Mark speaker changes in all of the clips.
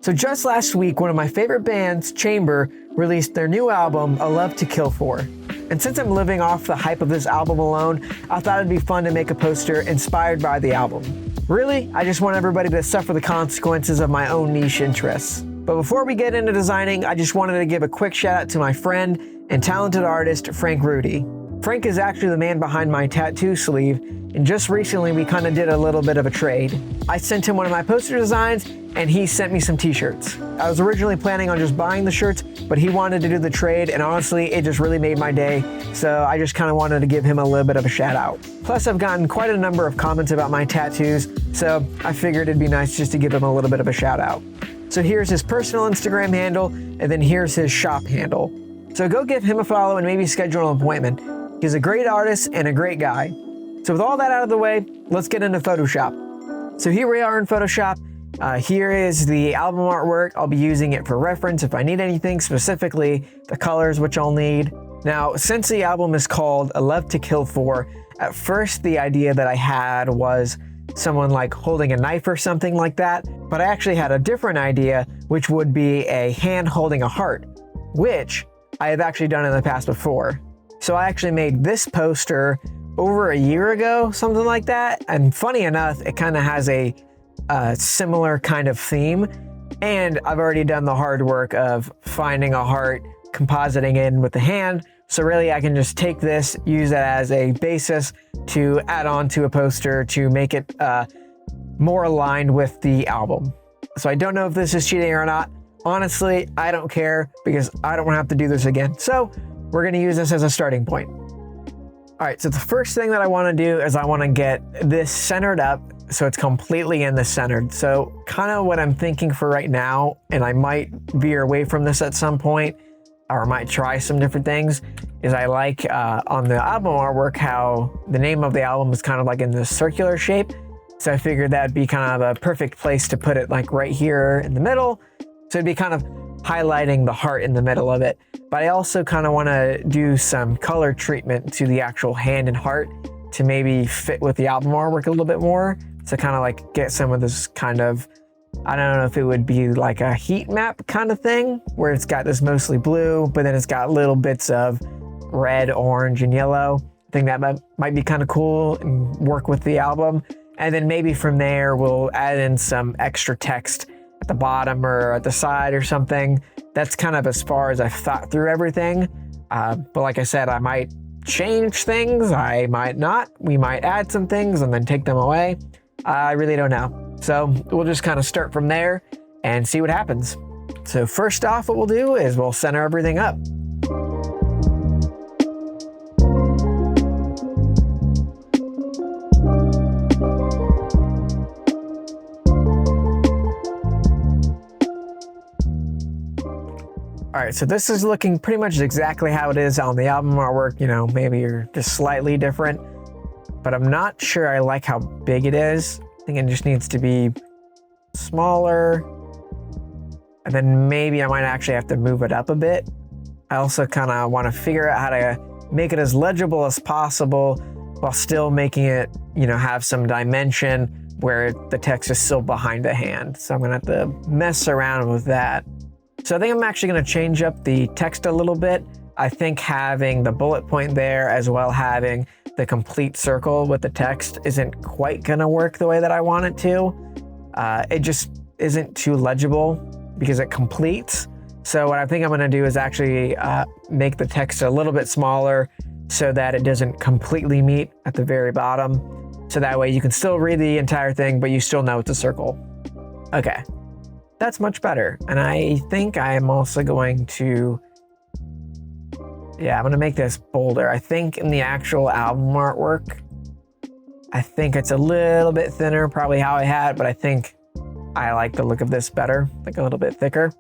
Speaker 1: So just last week, one of my favorite bands, Chamber, released their new album, A Love to Kill For. And since I'm living off the hype of this album alone, I thought it'd be fun to make a poster inspired by the album. Really, I just want everybody to suffer the consequences of my own niche interests. But before we get into designing, I just wanted to give a quick shout out to my friend and talented artist, Frank Rudy. Frank is actually the man behind my tattoo sleeve, and just recently we kind of did a little bit of a trade. I sent him one of my poster designs, and he sent me some t-shirts. I was originally planning on just buying the shirts, but he wanted to do the trade, and honestly, it just really made my day, so I just kind of wanted to give him a little bit of a shout out. Plus, I've gotten quite a number of comments about my tattoos, so I figured it'd be nice just to give him a little bit of a shout out. So here's his personal Instagram handle, and then here's his shop handle. So go give him a follow and maybe schedule an appointment. He's a great artist and a great guy. So with all that out of the way, let's get into Photoshop. So here we are in Photoshop. Here is the album artwork. I'll be using it for reference if I need anything, specifically the colors, which I'll need. Now, since the album is called A Love to Kill For, at first the idea that I had was someone like holding a knife or something like that, but I actually had a different idea, which would be a hand holding a heart, which I have actually done in the past before. So I actually made this poster over a year ago, something like that. And funny enough, it kind of has a similar kind of theme. And I've already done the hard work of finding a heart, compositing in with the hand. So really I can just take this, use it as a basis to add on to a poster to make it more aligned with the album. So I don't know if this is cheating or not. Honestly, I don't care because I don't want to have to do this again. So we're going to use this as a starting point. All right, so the first thing that I want to do is I want to get this centered up so it's completely in the center. So kind of what I'm thinking for right now, and I might veer away from this at some point, or might try some different things, is I like on the album artwork how the name of the album is kind of like in this circular shape. So I figured that'd be kind of a perfect place to put it, like right here in the middle. So it'd be kind of highlighting the heart in the middle of it. But I also kind of want to do some color treatment to the actual hand and heart to maybe fit with the album artwork a little bit more. So kind of like get some of this kind of, I don't know if it would be like a heat map kind of thing, where it's got this mostly blue, but then it's got little bits of red, orange, and yellow. I think that might be kind of cool and work with the album. And then maybe from there, we'll add in some extra text at the bottom or at the side or something. That's kind of as far as I've thought through everything. But like I said, I might change things, I might not. We might add some things and then take them away. I really don't know. So we'll just kind of start from there and see what happens. So first off, what we'll do is we'll center everything up. All right, so this is looking pretty much exactly how it is on the album artwork. You know, maybe you're just slightly different, but I'm not sure I like how big it is. I think it just needs to be smaller. And then maybe I might actually have to move it up a bit. I also kind of want to figure out how to make it as legible as possible while still making it, you know, have some dimension where the text is still behind the hand. So I'm gonna have to mess around with that. So I think I'm actually going to change up the text a little bit. I think having the bullet point there as well having the complete circle with the text isn't quite going to work the way that I want it to. It just isn't too legible because it completes. So what I think I'm going to do is actually make the text a little bit smaller so that it doesn't completely meet at the very bottom. So that way you can still read the entire thing, but you still know it's a circle. Okay. That's much better. And I think I'm also going to, I'm going to make this bolder. I think in the actual album artwork, I think it's a little bit thinner, probably how I had it, but I think I like the look of this better, like a little bit thicker.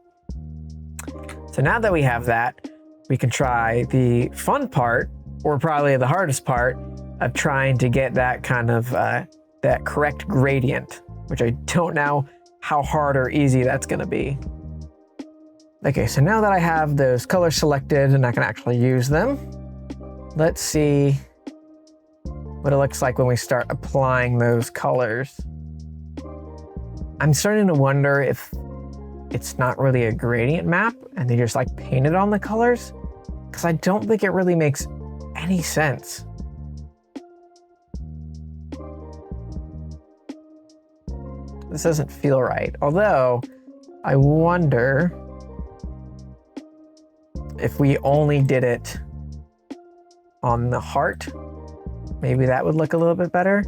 Speaker 1: So now that we have that, we can try the fun part, or probably the hardest part, of trying to get that kind of, that correct gradient, which I don't know how hard or easy that's going to be. Okay, so now that I have those colors selected and I can actually use them, let's see what it looks like when we start applying those colors. I'm starting to wonder if it's not really a gradient map and they just like painted on the colors, because I don't think it really makes any sense. This doesn't feel right. Although, I wonder if we only did it on the heart, maybe that would look a little bit better.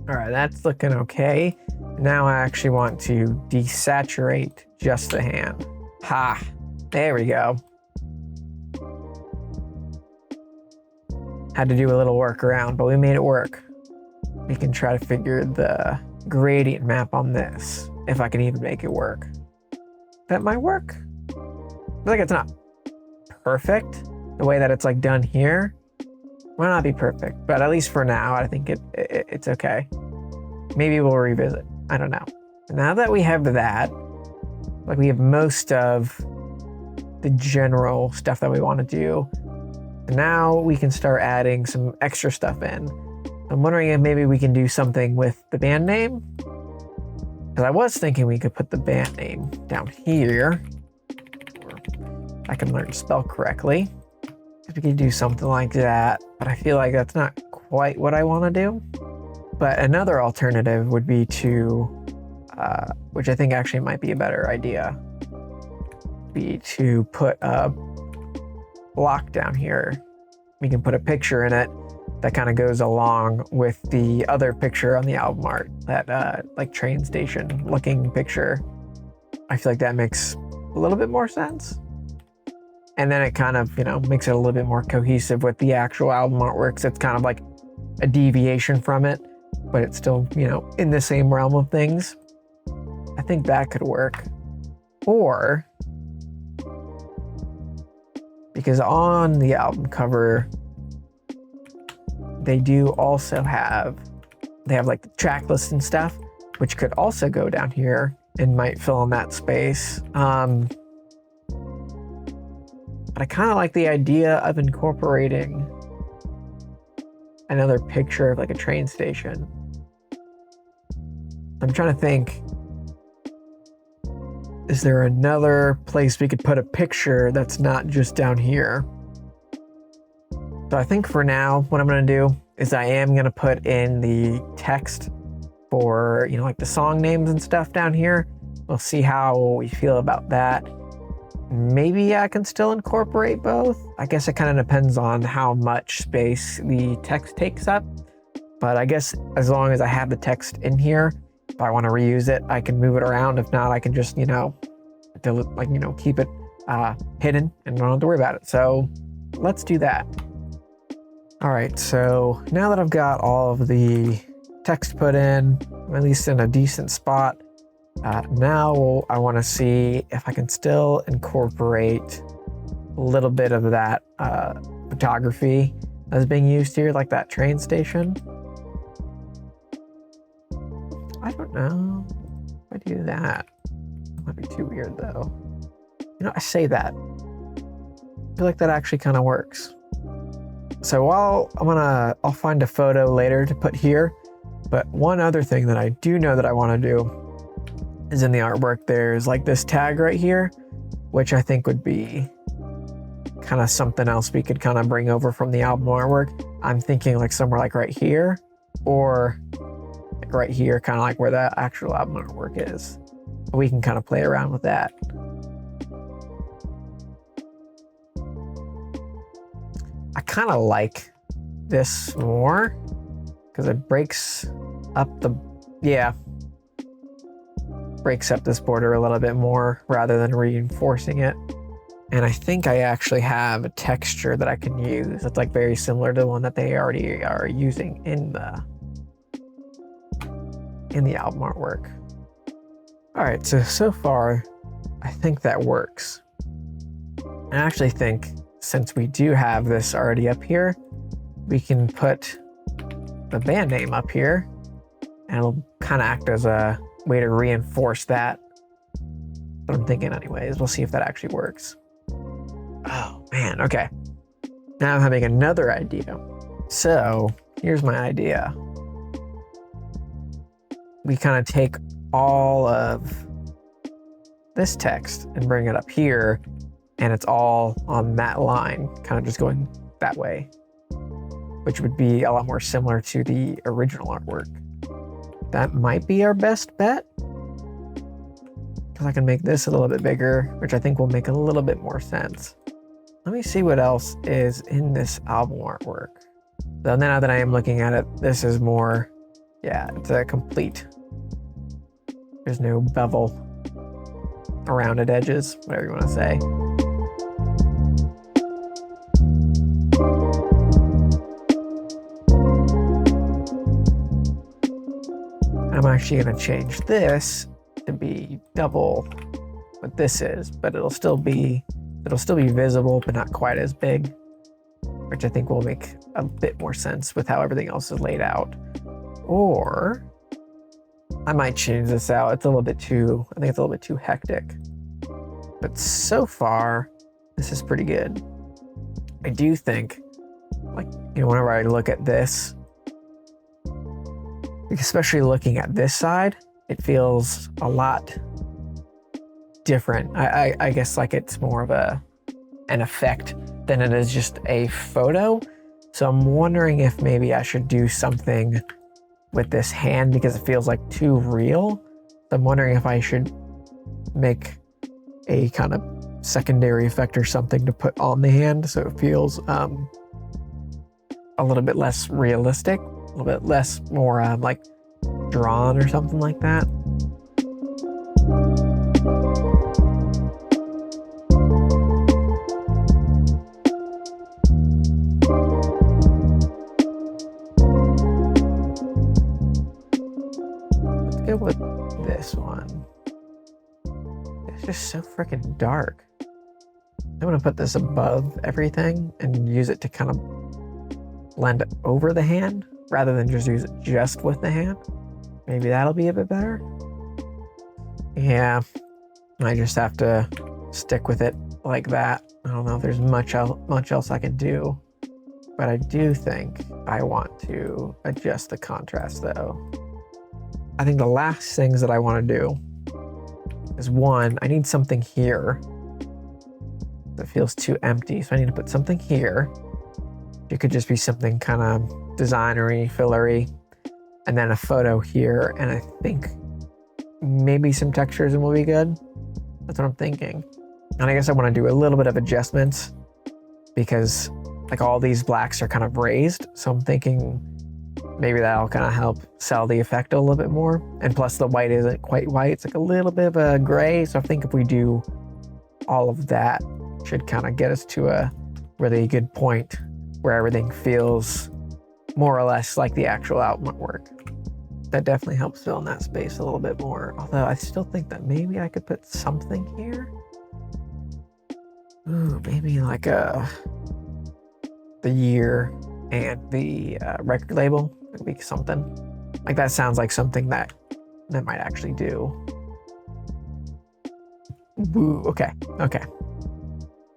Speaker 1: All right, that's looking okay. Now I actually want to desaturate just the hand. Ha, there we go. Had to do a little workaround, but we made it work. We can try to figure the gradient map on this, if I can even make it work. That might work. I feel like it's not perfect. The way that it's like done here might not be perfect, but at least for now, I think it's okay. Maybe we'll revisit. I don't know. Now that we have that, like we have most of the general stuff that we want to do, now we can start adding some extra stuff in. I'm wondering if maybe we can do something with the band name. Because I was thinking we could put the band name down here. I can learn to spell correctly. We could do something like that, but I feel like that's not quite what I want to do. But another alternative would be to, which I think actually might be a better idea, be to put a block down here. We can put a picture in it that kind of goes along with the other picture on the album art, that like train station looking picture. I feel like that makes a little bit more sense. And then it kind of, makes it a little bit more cohesive with the actual album artwork. So it's kind of like a deviation from it, but it's still, in the same realm of things. I think that could work. Or, because on the album cover, they do also have like the track list and stuff, which could also go down here and might fill in that space. But I kind of like the idea of incorporating another picture of like a train station. I'm trying to think, is there another place we could put a picture that's not just down here? So I think for now, what I'm going to do is I am going to put in the text for, like the song names and stuff down here. We'll see how we feel about that. Maybe I can still incorporate both. I guess it kind of depends on how much space the text takes up. But I guess as long as I have the text in here, if I want to reuse it, I can move it around. If not, I can just, keep it hidden and don't have to worry about it. So let's do that. All right, so now that I've got all of the text put in, at least in a decent spot, now I want to see if I can still incorporate a little bit of that photography that's being used here, like that train station. I don't know if I do that. It might be too weird though. I say that. I feel like that actually kind of works. So I'll find a photo later to put here, but one other thing that I do know that I want to do is in the artwork, there's like this tag right here, which I think would be kind of something else we could kind of bring over from the album artwork. I'm thinking like somewhere like right here, or like right here, kind of like where the actual album artwork is. We can kind of play around with that. I kind of like this more because it breaks up this border a little bit more rather than reinforcing it. And I think I actually have a texture that I can use that's like very similar to the one that they already are using in the album artwork. All right, so far, I think that works. I actually think since we do have this already up here, we can put the band name up here and it'll kind of act as a way to reinforce that. But I'm thinking anyways, we'll see if that actually works. Oh man, okay. Now I'm having another idea. So here's my idea. We kind of take all of this text and bring it up here, and it's all on that line, kind of just going that way, which would be a lot more similar to the original artwork. That might be our best bet, because I can make this a little bit bigger, which I think will make a little bit more sense. Let me see what else is in this album artwork. So now that I am looking at it, this is more, yeah, it's a complete. There's no bevel, rounded edges, whatever you want to say. I'm actually going to change this to be double what this is, but it'll still be visible, but not quite as big, which I think will make a bit more sense with how everything else is laid out. Or I might change this out. It's a little bit too, I think it's a little bit too hectic. But so far, this is pretty good. I do think, like, you know, whenever I look at this, especially looking at this side, it feels a lot different. I guess like it's more of an effect than it is just a photo. So I'm wondering if maybe I should do something with this hand because it feels like too real. So I'm wondering if I should make a kind of secondary effect or something to put on the hand so it feels a little bit less realistic, a little bit less more like drawn or something like that. Let's go with this one. It's just so freaking dark. I'm gonna put this above everything and use it to kind of blend over the hand rather than just use it just with the hand. Maybe that'll be a bit better. Yeah, I just have to stick with it like that. I don't know if there's much else I can do, but I do think I want to adjust the contrast though. I think the last things that I want to do is one, I need something here that feels too empty. So I need to put something here. It could just be something kind of designery, fillery, and then a photo here. And I think maybe some textures will be good. That's what I'm thinking. And I guess I want to do a little bit of adjustments because like all these blacks are kind of raised. So I'm thinking maybe that'll kind of help sell the effect a little bit more. And plus the white isn't quite white. It's like a little bit of a gray. So I think if we do all of that, should kind of get us to a really good point where everything feels more or less like the actual album artwork. That definitely helps fill in that space a little bit more. Although I still think that maybe I could put something here. Ooh, maybe like the year and the record label. Maybe something like that sounds like something that might actually do. Ooh, okay.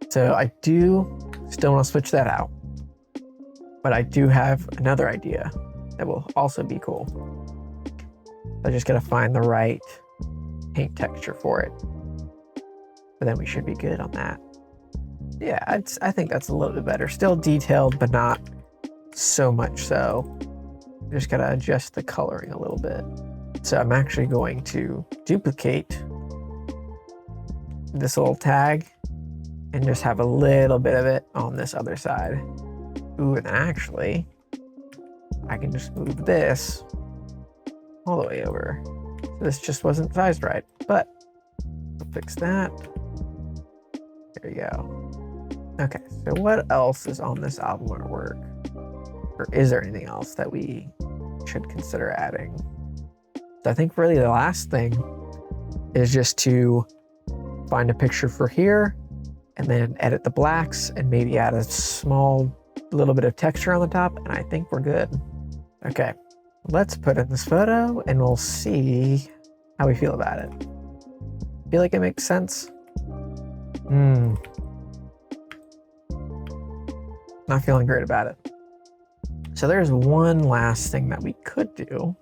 Speaker 1: So I do still want to switch that out, but I do have another idea that will also be cool. I just got to find the right paint texture for it, but then we should be good on that. Yeah, I think that's a little bit better. Still detailed, but not so much so. Just got to adjust the coloring a little bit. So I'm actually going to duplicate this little tag and just have a little bit of it on this other side. Ooh, and actually, I can just move this all the way over. So this just wasn't sized right, but I'll fix that. There you go. Okay, so what else is on this album artwork? Or is there anything else that we should consider adding? So I think really the last thing is just to find a picture for here and then edit the blacks and maybe add a small little bit of texture on the top, and I think we're good. Okay, let's put in this photo and we'll see how we feel about it. Feel like it makes sense? Not feeling great about it. So there's one last thing that we could do,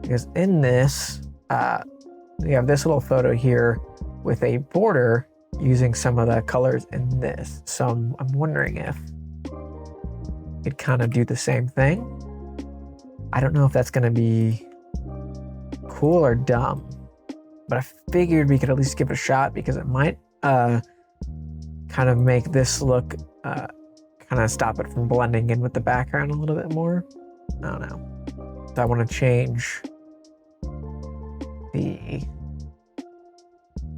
Speaker 1: because in this, we have this little photo here with a border using some of the colors in this. So I'm wondering if it kind of do the same thing. I don't know if that's going to be cool or dumb, but I figured we could at least give it a shot because it might kind of make this look, kind of stop it from blending in with the background a little bit more. I don't know. So I want to change the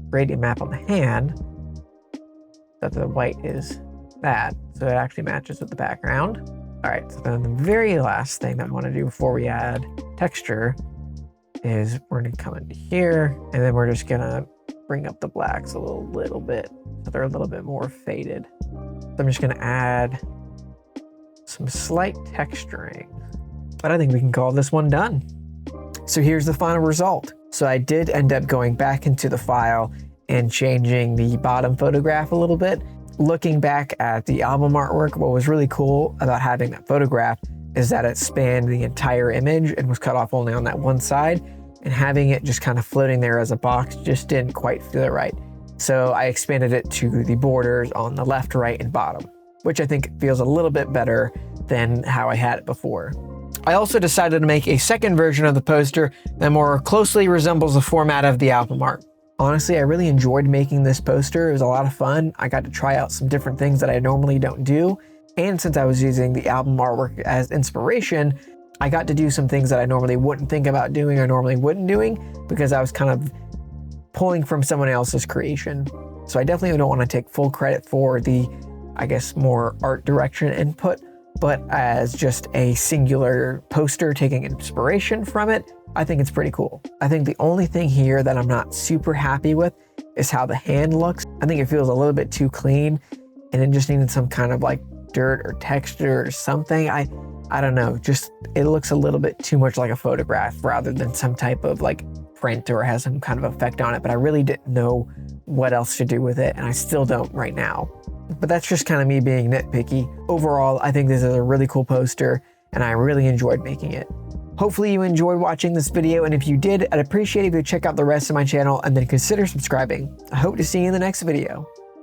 Speaker 1: gradient map on the hand so that the white is that, so it actually matches with the background. All right, so then the very last thing that I want to do before we add texture is we're going to come into here, and then we're just going to bring up the blacks a little bit so they're a little bit more faded. So I'm just going to add some slight texturing, but I think we can call this one done. So here's the final result. So I did end up going back into the file and changing the bottom photograph a little bit. Looking back at the album artwork, what was really cool about having that photograph is that it spanned the entire image and was cut off only on that one side, and having it just kind of floating there as a box just didn't quite feel right. So I expanded it to the borders on the left, right, and bottom, which I think feels a little bit better than how I had it before. I also decided to make a second version of the poster that more closely resembles the format of the album art. Honestly, I really enjoyed making this poster. It was a lot of fun. I got to try out some different things that I normally don't do. And since I was using the album artwork as inspiration, I got to do some things that I normally wouldn't think about doing or normally wouldn't doing because I was kind of pulling from someone else's creation. So I definitely don't want to take full credit for the, I guess, more art direction input, but as just a singular poster taking inspiration from it, I think it's pretty cool. I think the only thing here that I'm not super happy with is how the hand looks. I think it feels a little bit too clean, and it just needed some kind of like dirt or texture or something. I don't know, just it looks a little bit too much like a photograph rather than some type of like print or has some kind of effect on it, but I really didn't know what else to do with it, and I still don't right now. But that's just kind of me being nitpicky. Overall, I think this is a really cool poster, and I really enjoyed making it. Hopefully you enjoyed watching this video, and if you did, I'd appreciate it if you check out the rest of my channel and then consider subscribing. I hope to see you in the next video.